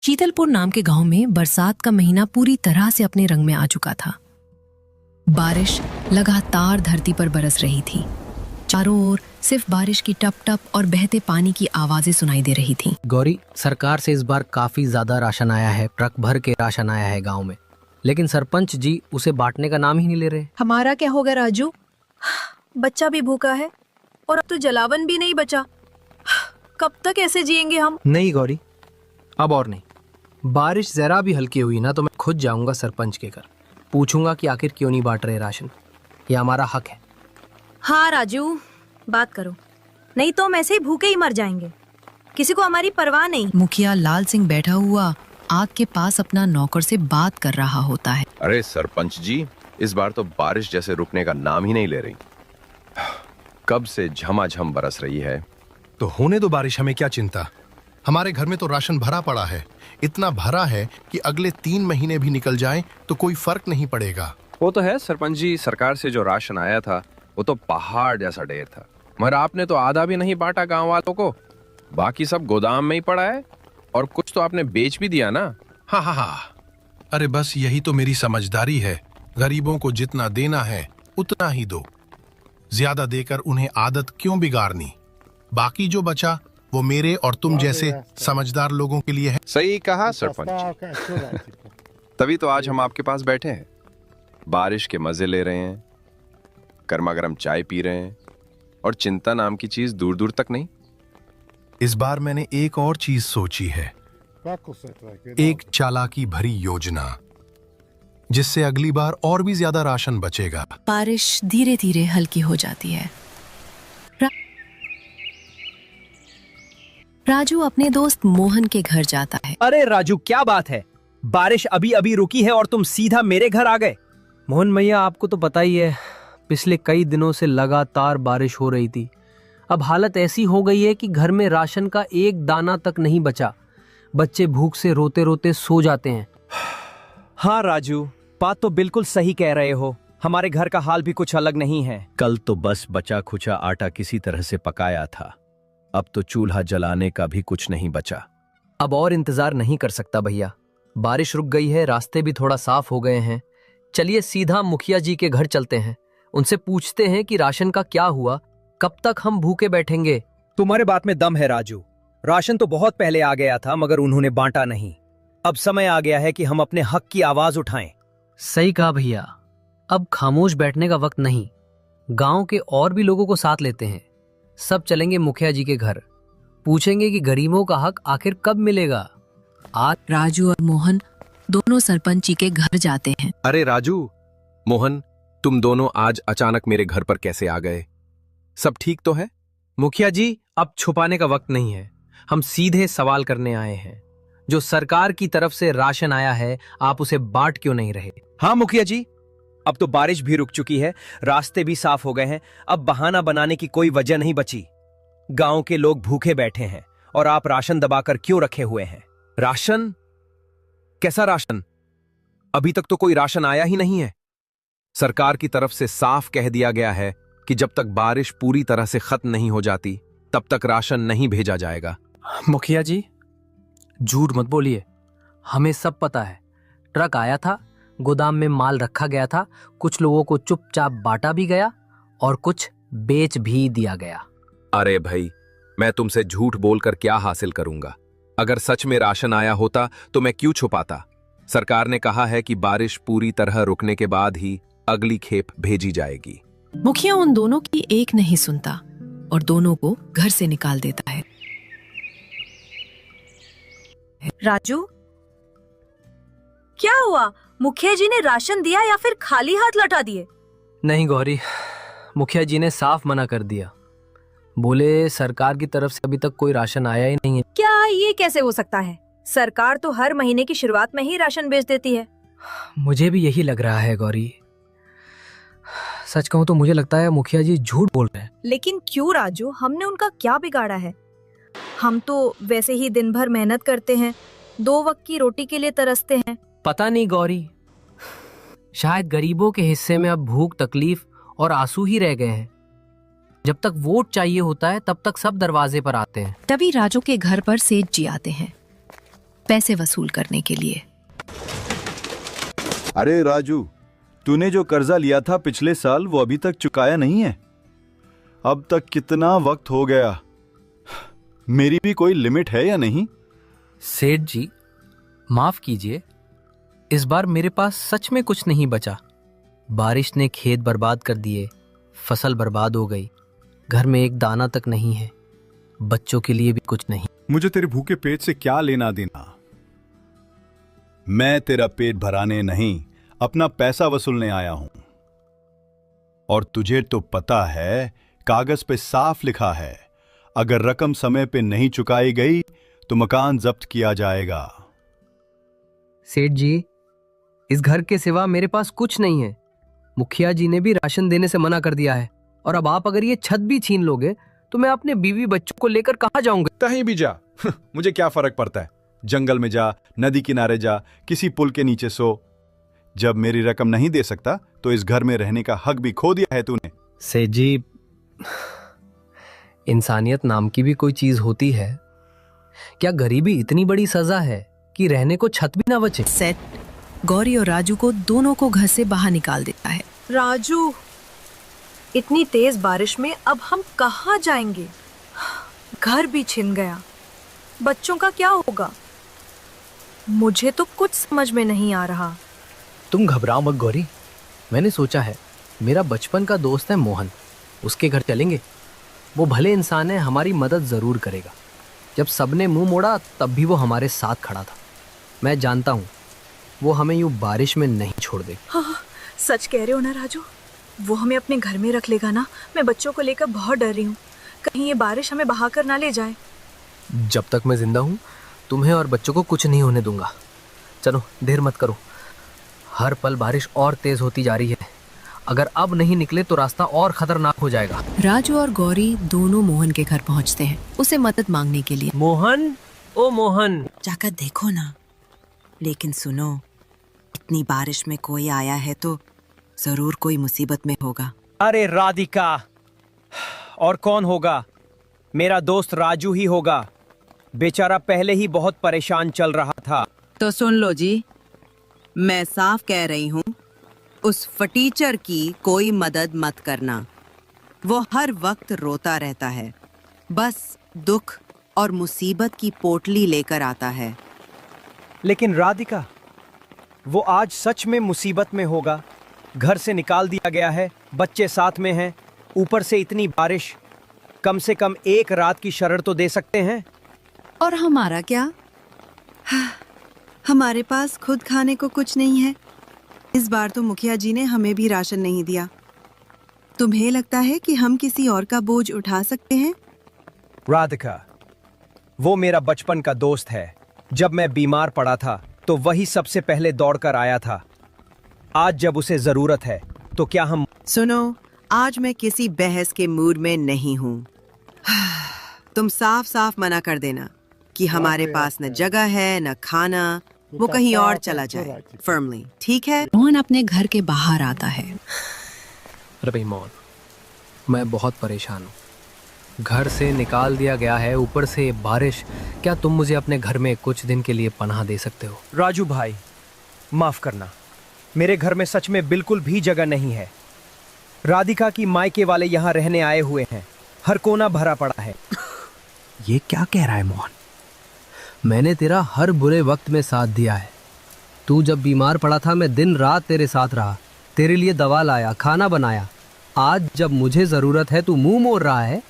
शीतलपुर नाम के गांव में बरसात का महीना पूरी तरह से अपने रंग में आ चुका था। बारिश लगातार धरती पर बरस रही थी। चारों ओर सिर्फ बारिश की टप टप और बहते पानी की आवाजें सुनाई दे रही थीं। गौरी, सरकार से इस बार काफी ज्यादा राशन आया है, ट्रक भर के राशन आया है गांव में, लेकिन सरपंच जी उसे बांटने का नाम ही नहीं ले रहे। हमारा क्या होगा राजू? बच्चा भी भूखा है और अब तो जलावन भी नहीं बचा। कब तक ऐसे जिएंगे हम? नहीं गौरी, अब और नहीं। बारिश जरा भी हल्की हुई ना तो मैं खुद जाऊंगा सरपंच के घर, पूछूंगा कि आखिर क्यों नहीं बांट रहे राशन। ये हमारा हक है। हाँ राजू, बात करो, नहीं तो हम ऐसे ही भूखे ही मर जाएंगे। किसी को हमारी परवाह नहीं। मुखिया लाल सिंह बैठा हुआ आग के पास अपना नौकर से बात कर रहा होता है। अरे सरपंच जी, इस बार तो बारिश जैसे रुकने का नाम ही नहीं ले रही। कब से झमाझम बरस रही है। तो होने दो बारिश, हमें क्या चिंता। हमारे घर में तो राशन भरा पड़ा है, इतना भरा है कि अगले 3 महीने भी निकल जाएं तो कोई फर्क नहीं पड़ेगा। वो तो है सरपंच जी, सरकार से जो राशन आया था वो तो पहाड़ जैसा ढेर था, मगर आपने तो आधा भी नहीं बांटा गांव वालों को। बाकी सब गोदाम में ही पड़ा है और कुछ तो आपने बेच भी दिया ना। हाँ हाँ हाँ, अरे बस यही तो मेरी समझदारी है। गरीबों को जितना देना है उतना ही दो, ज्यादा देकर उन्हें आदत क्यों बिगाड़नी। बाकी जो बचा वो मेरे और तुम जैसे समझदार लोगों के लिए है। सही कहा सरपंच जी। तभी तो आज हम आपके पास बैठे हैं, बारिश के मजे ले रहे हैं, गर्मा गर्म चाय पी रहे हैं और चिंता नाम की चीज दूर दूर तक नहीं। इस बार मैंने एक और चीज सोची है, एक चालाकी भरी योजना, जिससे अगली बार और भी ज्यादा राशन बचेगा। बारिश धीरे धीरे हल्की हो जाती है। राजू अपने दोस्त मोहन के घर जाता है। अरे राजू, क्या बात है? बारिश अभी अभी रुकी है और तुम सीधा मेरे घर आ गए। मोहन भैया, आपको तो पता ही है, पिछले कई दिनों से लगातार बारिश हो रही थी। अब हालत ऐसी हो गई है कि घर में राशन का एक दाना तक नहीं बचा। बच्चे भूख से रोते रोते सो जाते हैं। हाँ राजू, बात तो बिल्कुल सही कह रहे हो। हमारे घर का हाल भी कुछ अलग नहीं है। कल तो बस बचा खुचा आटा किसी तरह से पकाया था, अब तो चूल्हा जलाने का भी कुछ नहीं बचा। अब और इंतजार नहीं कर सकता भैया, बारिश रुक गई है, रास्ते भी थोड़ा साफ हो गए हैं। चलिए सीधा मुखिया जी के घर चलते हैं, उनसे पूछते हैं कि राशन का क्या हुआ, कब तक हम भूखे बैठेंगे। तुम्हारे बात में दम है राजू। राशन तो बहुत पहले आ गया था मगर उन्होंने बांटा नहीं। अब समय आ गया है कि हम अपने हक की आवाज उठाएं। सही कहा भैया, अब खामोश बैठने का वक्त नहीं। गांव के और भी लोगों को साथ लेते हैं, सब चलेंगे मुखिया जी के घर, पूछेंगे कि गरीबों का हक आखिर कब मिलेगा। आज राजू और मोहन दोनों सरपंच जी के घर जाते हैं। अरे राजू, मोहन, तुम दोनों आज अचानक मेरे घर पर कैसे आ गए? सब ठीक तो है? मुखिया जी, अब छुपाने का वक्त नहीं है, हम सीधे सवाल करने आए हैं। जो सरकार की तरफ से राशन आया है, आप उसे बांट क्यों नहीं रहे? हाँ मुखिया जी, अब तो बारिश भी रुक चुकी है, रास्ते भी साफ हो गए हैं, अब बहाना बनाने की कोई वजह नहीं बची। गांव के लोग भूखे बैठे हैं और आप राशन दबाकर क्यों रखे हुए हैं? राशन? कैसा राशन? अभी तक तो कोई राशन आया ही नहीं है। सरकार की तरफ से साफ कह दिया गया है कि जब तक बारिश पूरी तरह से खत्म नहीं हो जाती तब तक राशन नहीं भेजा जाएगा। मुखिया जी, झूठ मत बोलिए, हमें सब पता है। ट्रक आया था, गोदाम में माल रखा गया था, कुछ लोगों को चुपचाप बांटा भी गया और कुछ बेच भी दिया गया। अरे भाई, मैं तुमसे झूठ बोलकर क्या हासिल करूंगा? अगर सच में राशन आया होता तो मैं क्यों छुपाता? सरकार ने कहा है कि बारिश पूरी तरह रुकने के बाद ही अगली खेप भेजी जाएगी। मुखिया उन दोनों की एक नहीं सुनता और दोनों को घर से निकाल देता है। राजू, क्या हुआ? मुखिया जी ने राशन दिया या फिर खाली हाथ लौटा दिए? नहीं गौरी, मुखिया जी ने साफ मना कर दिया। बोले सरकार की तरफ से अभी तक कोई राशन आया ही नहीं है। क्या ये कैसे हो सकता है? सरकार तो हर महीने की शुरुआत में ही राशन भेज देती है। मुझे भी यही लग रहा है गौरी। सच कहूँ तो मुझे लगता है मुखिया जी झूठ बोल रहे हैं। लेकिन क्यों राजू, हमने उनका क्या बिगाड़ा है? हम तो वैसे ही दिन भर मेहनत करते हैं, 2 वक्त की रोटी के लिए तरसते हैं। पता नहीं गौरी, शायद गरीबों के हिस्से में अब भूख, तकलीफ और आंसू ही रह गए हैं। जब तक वोट चाहिए होता है तब तक सब दरवाजे पर आते हैं। तभी राजू के घर पर सेठ जी आते हैं। पैसे वसूल करने के लिए। अरे राजू, तूने जो कर्जा लिया था पिछले साल वो अभी तक चुकाया नहीं है। अब तक कितना वक्त हो गया। मेरी भी कोई लिमिट है या नहीं? सेठ जी, माफ कीजिए, इस बार मेरे पास सच में कुछ नहीं बचा। बारिश ने खेत बर्बाद कर दिए, फसल बर्बाद हो गई, घर में एक दाना तक नहीं है, बच्चों के लिए भी कुछ नहीं। मुझे तेरे भूखे पेट से क्या लेना देना। मैं तेरा पेट भराने नहीं, अपना पैसा वसूलने आया हूं। और तुझे तो पता है, कागज पे साफ लिखा है, अगर रकम समय पे नहीं चुकाई गई तो मकान जब्त किया जाएगा। सेठ जी, इस घर के सिवा मेरे पास कुछ नहीं है। मुखिया जी ने भी राशन देने से मना कर दिया है, और अब आप अगर ये छत भी छीन लोगे तो मैं अपने बीवी बच्चों को लेकर कहां जाऊंगा? कहीं भी जा, मुझे क्या फर्क पड़ता है। जंगल में जा, नदी किनारे जा, किसी पुल के नीचे सो। जब मेरी रकम नहीं दे सकता तो इस घर में रहने का हक भी खो दिया है तूने। सेठ जी, इंसानियत नाम की भी कोई चीज होती है क्या? गरीबी इतनी बड़ी सजा है कि रहने को छत भी ना बचे। सेठ गौरी और राजू को दोनों को घर से बाहर निकाल देता है। राजू, इतनी तेज बारिश में अब हम कहाँ जाएंगे? घर भी छिन गया, बच्चों का क्या होगा? मुझे तो कुछ समझ में नहीं आ रहा। तुम घबराओ मत गौरी, मैंने सोचा है, मेरा बचपन का दोस्त है मोहन, उसके घर चलेंगे। वो भले इंसान है, हमारी मदद जरूर करेगा। जब सबने मुंह मोड़ा तब भी वो हमारे साथ खड़ा था। मैं जानता हूँ वो हमें यूं बारिश में नहीं छोड़ देगा। हाँ, सच कह रहे हो ना राजू, वो हमें अपने घर में रख लेगा ना। मैं बच्चों को लेकर बहुत डर रही हूँ, कहीं ये बारिश हमें बहाकर ना ले जाए। जब तक मैं जिंदा हूँ तुम्हें और बच्चों को कुछ नहीं होने दूंगा। चलो, देर मत करो, हर पल बारिश और तेज होती जा रही है। अगर अब नहीं निकले तो रास्ता और खतरनाक हो जाएगा। राजू और गौरी दोनों मोहन के घर पहुंचते हैं उसे मदद मांगने के लिए। मोहन, ओ मोहन, जाकर देखो ना। लेकिन सुनो, इतनी बारिश में कोई आया है तो जरूर कोई मुसीबत में होगा। अरे राधिका, और कौन होगा? मेरा दोस्त राजू ही होगा। बेचारा पहले ही बहुत परेशान चल रहा था। तो सुन लो जी, मैं साफ कह रही हूँ, उस फटीचर की कोई मदद मत करना। वो हर वक्त रोता रहता है, बस दुख और मुसीबत की पोटली लेकर आता है। लेकिन राधिका, वो आज सच में मुसीबत में होगा। घर से निकाल दिया गया है, बच्चे साथ में हैं, ऊपर से इतनी बारिश। कम से कम एक रात की शरण तो दे सकते हैं। और हमारा क्या? हमारे पास खुद खाने को कुछ नहीं है। इस बार तो मुखिया जी ने हमें भी राशन नहीं दिया। तुम्हें लगता है कि हम किसी और का बोझ उठा सकते हैं? राधिका, वो मेरा बचपन का दोस्त है। जब मैं बीमार पड़ा था तो वही सबसे पहले दौड़कर आया था। आज जब उसे जरूरत है तो क्या हम... सुनो, आज मैं किसी बहस के मूड में नहीं हूँ। तुम साफ साफ मना कर देना कि हमारे पास न जगह है न खाना। वो कहीं और चला जाए, फर्मली, ठीक है? मोहन अपने घर के बाहर आता है। अरे भाई मोहन, मैं बहुत परेशान हूँ। घर से निकाल दिया गया है, ऊपर से बारिश। क्या तुम मुझे अपने घर में कुछ दिन के लिए पनाह दे सकते हो? राजू भाई, माफ करना, मेरे घर में सच में बिल्कुल भी जगह नहीं है। राधिका की मायके वाले यहाँ रहने आए हुए हैं, हर कोना भरा पड़ा है। ये क्या कह रहा है मोहन? मैंने तेरा हर बुरे वक्त में साथ दिया है। तू जब बीमार पड़ा था मैं दिन रात तेरे साथ रहा, तेरे लिए दवा लाया, खाना बनाया। आज जब मुझे जरूरत है तू मुंह मोड़ रहा है।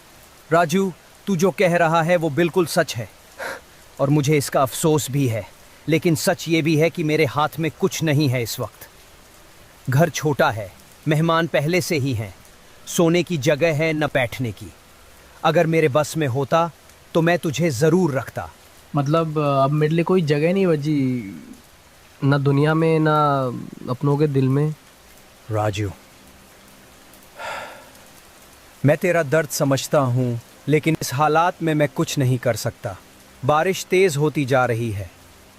राजू, तू जो कह रहा है वो बिल्कुल सच है और मुझे इसका अफसोस भी है। लेकिन सच ये भी है कि मेरे हाथ में कुछ नहीं है इस वक्त। घर छोटा है, मेहमान पहले से ही हैं, सोने की जगह है न बैठने की। अगर मेरे बस में होता तो मैं तुझे जरूर रखता। मतलब अब मेरे लिए कोई जगह नहीं बची, न दुनिया में न अपनों के दिल में। राजू, मैं तेरा दर्द समझता हूँ, लेकिन इस हालात में मैं कुछ नहीं कर सकता। बारिश तेज होती जा रही है,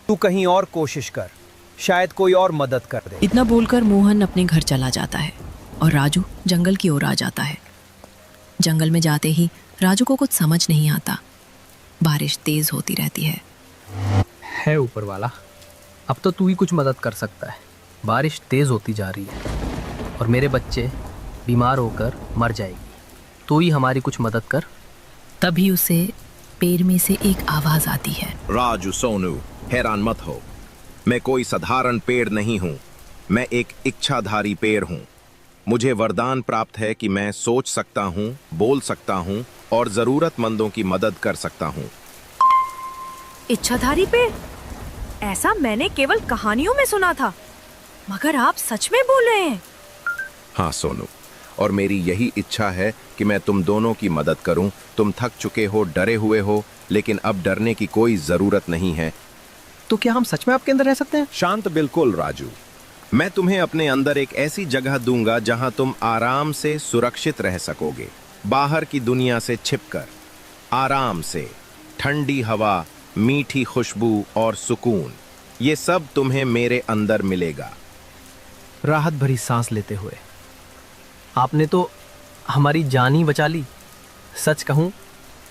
तू कहीं और कोशिश कर, शायद कोई और मदद कर दे। इतना बोलकर मोहन अपने घर चला जाता है और राजू जंगल की ओर आ जाता है। जंगल में जाते ही राजू को कुछ समझ नहीं आता। बारिश तेज होती रहती है। है ऊपर वाला, अब तो तू ही कुछ मदद कर सकता है। बारिश तेज होती जा रही है और मेरे बच्चे बीमार होकर मर जाएगी, तू ही हमारी कुछ मदद कर। तभी उसे पेड़ में से एक आवाज आती है। राजू सोनू, हैरान मत हो, मैं कोई साधारण पेड़ नहीं हूँ, मैं एक इच्छाधारी पेड़ हूँ। मुझे वरदान प्राप्त है कि मैं सोच सकता हूँ, बोल सकता हूँ और जरूरतमंदों की मदद कर सकता हूँ। इच्छाधारी पेड़? ऐसा मैंने केवल कहानियों में सुना था, मगर आप सच में बोल रहे हैं? हाँ सोनू, और मेरी यही इच्छा है कि मैं तुम दोनों की मदद करूं। तुम थक चुके हो, डरे हुए हो, लेकिन अब डरने की कोई जरूरत नहीं है। तो क्या हम सच में आपके अंदर रह सकते हैं? शांत बिल्कुल राजू, मैं तुम्हें अपने अंदर एक ऐसी जगह दूंगा जहां तुम आराम से सुरक्षित रह सकोगे, बाहर की दुनिया से छिपकर, आराम से। ठंडी हवा, मीठी खुशबू और सुकून, ये सब तुम्हें मेरे अंदर मिलेगा। राहत भरी सांस लेते हुए, आपने तो हमारी जान ही बचा ली। सच कहूं,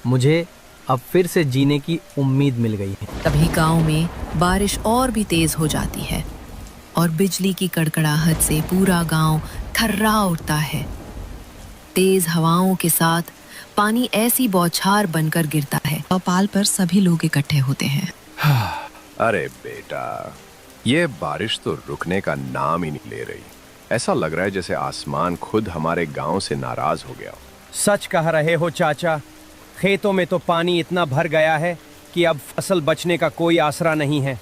मुझे अब फिर से जीने की उम्मीद मिल गई है। तभी गांव में बारिश और भी तेज हो जाती है और बिजली की कड़कड़ाहट से पूरा गांव थर्रा उठता है। तेज हवाओं के साथ पानी ऐसी बौछार बनकर गिरता है और पाल पर सभी लोग इकट्ठे होते हैं। अरे बेटा, ये बारिश तो रुकने का नाम ही नहीं ले रही। ऐसा लग रहा है जैसे आसमान खुद हमारे गांव से नाराज हो गया हो। सच कह रहे हो चाचा, खेतों में तो पानी इतना भर गया है कि अब फसल बचने का कोई आसरा नहीं है।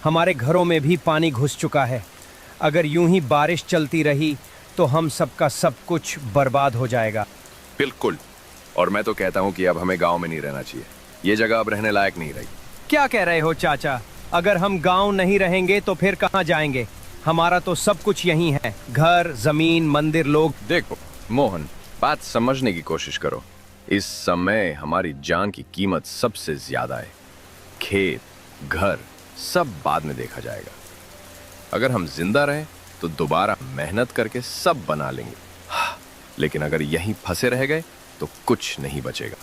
हमारे घरों में भी पानी घुस चुका है। अगर यूं ही बारिश चलती रही तो हम सबका सब कुछ बर्बाद हो जाएगा। बिल्कुल, और मैं तो कहता हूँ कि अब हमें गांव में नहीं रहना चाहिए। ये जगह अब रहने लायक नहीं रही। क्या कह रहे हो चाचा? अगर हम गांव नहीं रहेंगे तो फिर कहाँ जाएंगे? हमारा तो सब कुछ यहीं है, घर, जमीन, मंदिर, लोग। देखो मोहन, बात समझने की कोशिश करो। इस समय हमारी जान की कीमत सबसे ज्यादा है। खेत, घर सब बाद में देखा जाएगा। अगर हम जिंदा रहे तो दोबारा मेहनत करके सब बना लेंगे, लेकिन अगर यहीं फंसे रह गए तो कुछ नहीं बचेगा।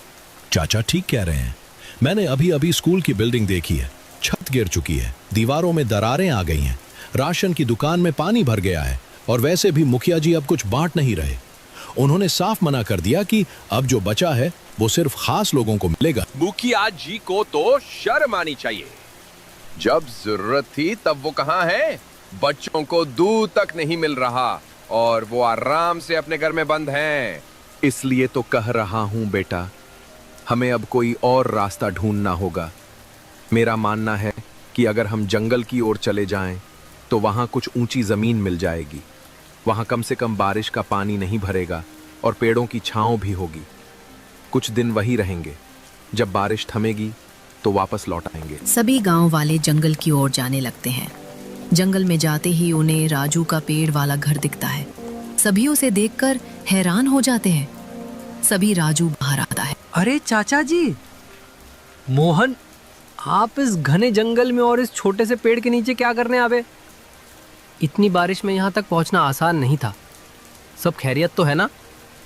चाचा ठीक कह रहे हैं। मैंने अभी अभी स्कूल की बिल्डिंग देखी है, छत गिर चुकी है, दीवारों में दरारें आ गई हैं, राशन की दुकान में पानी भर गया है और वैसे भी मुखिया जी अब कुछ बांट नहीं रहे। उन्होंने साफ मना कर दिया कि अब जो बचा है वो सिर्फ खास लोगों को मिलेगा। मुखिया जी को तो शर्म आनी चाहिए। जब जरूरत थी तब वो कहाँ है? बच्चों को दूध तक नहीं मिल रहा और वो आराम से अपने घर में बंद हैं। इसलिए तो कह रहा हूं बेटा, हमें अब कोई और रास्ता ढूंढना होगा। मेरा मानना है कि अगर हम जंगल की ओर चले जाएं तो वहां कुछ ऊंची जमीन मिल जाएगी। वहां कम से कम बारिश का पानी नहीं भरेगा और पेड़ों की छांव भी होगी। कुछ दिन वही रहेंगे, जब बारिश थमेगी तो वापस लौट आएंगे। सभी गांव वाले जंगल की ओर जाने लगते हैं। जंगल में जाते ही उन्हें राजू का पेड़ वाला घर दिखता है। सभी उसे देखकर हैरान हो जाते हैं। सभी राजू बाहर आता है। अरे चाचा जी, मोहन, आप इस घने जंगल में और इस छोटे से पेड़ के नीचे क्या करने आवे? इतनी बारिश में यहाँ तक पहुँचना आसान नहीं था। सब खैरियत तो है ना?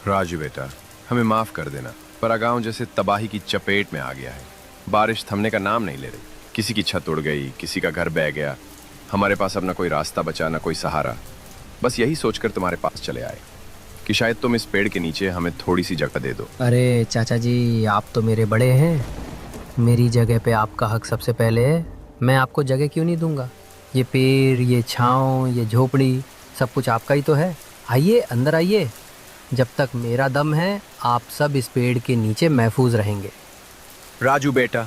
राजू बेटा, हमें माफ कर देना, पर गांव जैसे तबाही की चपेट में आ गया है। बारिश थमने का नाम नहीं ले रही। किसी की छत उड़ गई, किसी का घर बह गया। हमारे पास अब ना कोई रास्ता बचा, ना कोई सहारा। बस यही सोचकर तुम्हारे पास चले आए कि शायद तुम इस पेड़ के नीचे हमें थोड़ी सी जगह दे दो। अरे चाचा जी, आप तो मेरे बड़े हैं, मेरी जगह पे आपका हक सबसे पहले है। मैं आपको जगह क्यों नहीं दूंगा? ये पेड़, ये छाँव, ये झोपड़ी, सब कुछ आपका ही तो है। आइए, अंदर आइए। जब तक मेरा दम है आप सब इस पेड़ के नीचे महफूज रहेंगे। राजू बेटा,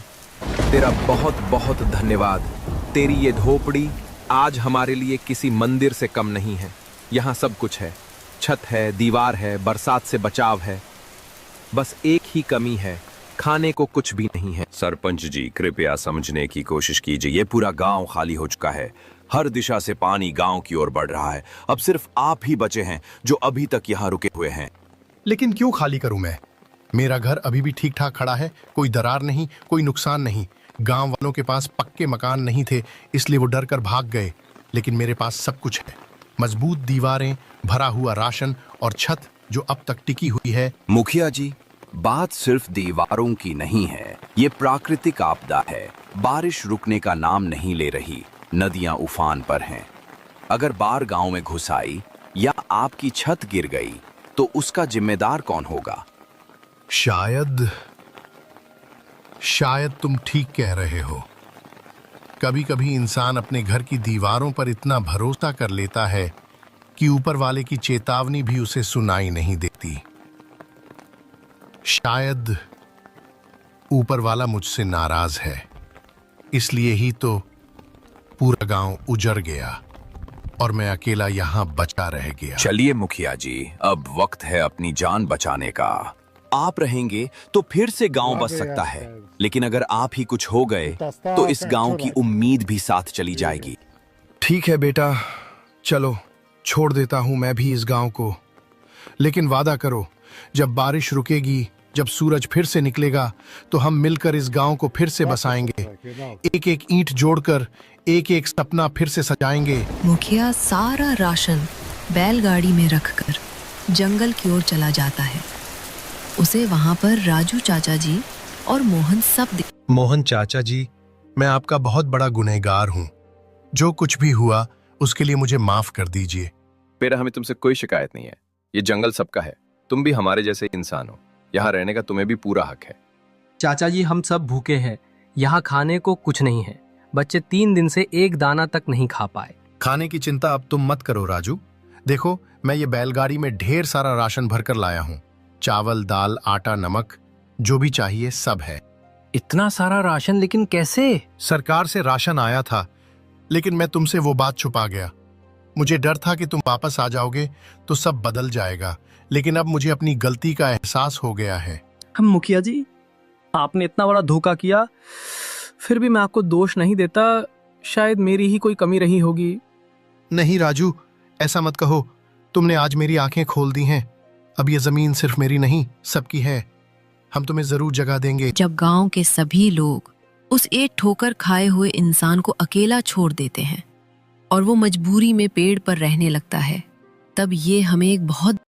तेरा बहुत बहुत धन्यवाद। तेरी ये झोपड़ी आज हमारे लिए किसी मंदिर से कम नहीं है। यहाँ सब कुछ है, छत है, दीवार है, बरसात से बचाव है। बस एक ही कमी है, खाने को कुछ भी नहीं है। सरपंच जी, कृपया समझने की कोशिश कीजिए। ये पूरा गांव खाली हो चुका है। हर दिशा से पानी गांव की ओर बढ़ रहा है। अब सिर्फ आप ही बचे हैं जो अभी तक यहाँ रुके हुए हैं। लेकिन क्यों खाली करूं मैं? मेरा घर अभी भी ठीक ठाक खड़ा है, कोई दरार नहीं, कोई नुकसान नहीं। गांव वालों के पास पक्के मकान नहीं थे, इसलिए वो डर कर भाग गए। लेकिन मेरे पास सब कुछ है, मजबूत दीवारें, भरा हुआ राशन और छत जो अब तक टिकी हुई है। मुखिया जी, बात सिर्फ दीवारों की नहीं है, ये प्राकृतिक आपदा है। बारिश रुकने का नाम नहीं ले रही, नदियां उफान पर हैं। अगर बाढ़ गांव में घुस आई या आपकी छत गिर गई तो उसका जिम्मेदार कौन होगा? शायद तुम ठीक कह रहे हो। कभी कभी इंसान अपने घर की दीवारों पर इतना भरोसा कर लेता है कि ऊपर वाले की चेतावनी भी उसे सुनाई नहीं देती। शायद ऊपर वाला मुझसे नाराज है, इसलिए ही तो पूरा गांव उजड़ गया और मैं अकेला यहां बचा रह गया। चलिए मुखिया जी, अब वक्त है अपनी जान बचाने का। आप रहेंगे तो फिर से गांव बच सकता है, लेकिन अगर आप ही कुछ हो गए तो इस गांव की उम्मीद भी साथ चली जाएगी। ठीक है बेटा, चलो छोड़ देता हूं मैं भी इस गांव को, लेकिन वादा करो जब बारिश रुकेगी, जब सूरज फिर से निकलेगा तो हम मिलकर इस गांव को फिर से बसाएंगे। एक एक ईंट जोड़कर एक एक सपना फिर से सजाएंगे। मुखिया सारा राशन बैलगाड़ी में रखकर जंगल की ओर चला जाता है। उसे वहां पर राजू चाचा जी और मोहन सब मोहन चाचा जी, मैं आपका बहुत बड़ा गुनहगार हूँ। जो कुछ भी हुआ उसके लिए मुझे माफ कर दीजिए। बेटा, हमें तुमसे कोई शिकायत नहीं है। ये जंगल सबका है, तुम भी हमारे जैसे इंसान हो। यहाँ रहने का तुम्हें भी पूरा हक है। चाचा जी, हम सब भूखे हैं, यहाँ खाने को कुछ नहीं है। बच्चे 3 दिन से एक दाना तक नहीं खा पाए। खाने की चिंता अब तुम मत करो राजू। देखो, मैं ये बैलगाड़ी में ढेर सारा राशन भरकर लाया हूँ। चावल, दाल, आटा, नमक, जो भी चाहिए सब है। इतना सारा राशन लेकिन कैसे? सरकार से राशन आया था, लेकिन मैं तुमसे वो बात छुपा गया। मुझे डर था कि तुम वापस आ जाओगे तो सब बदल जाएगा, लेकिन अब मुझे अपनी गलती का एहसास हो गया है। हम मुखिया जी, आपने इतना बड़ा धोखा किया, फिर भी मैं आपको दोष नहीं देता। शायद मेरी ही कोई कमी रही होगी। नहीं राजू, ऐसा मत कहो। तुमने आज मेरी आंखें खोल दी हैं। अब ये जमीन सिर्फ मेरी नहीं, सबकी है। हम तुम्हें जरूर जगह देंगे। जब गांव के सभी लोग उस एक ठोकर खाए हुए इंसान को अकेला छोड़ देते हैं और वो मजबूरी में पेड़ पर रहने लगता है, तब ये हमें एक बहुत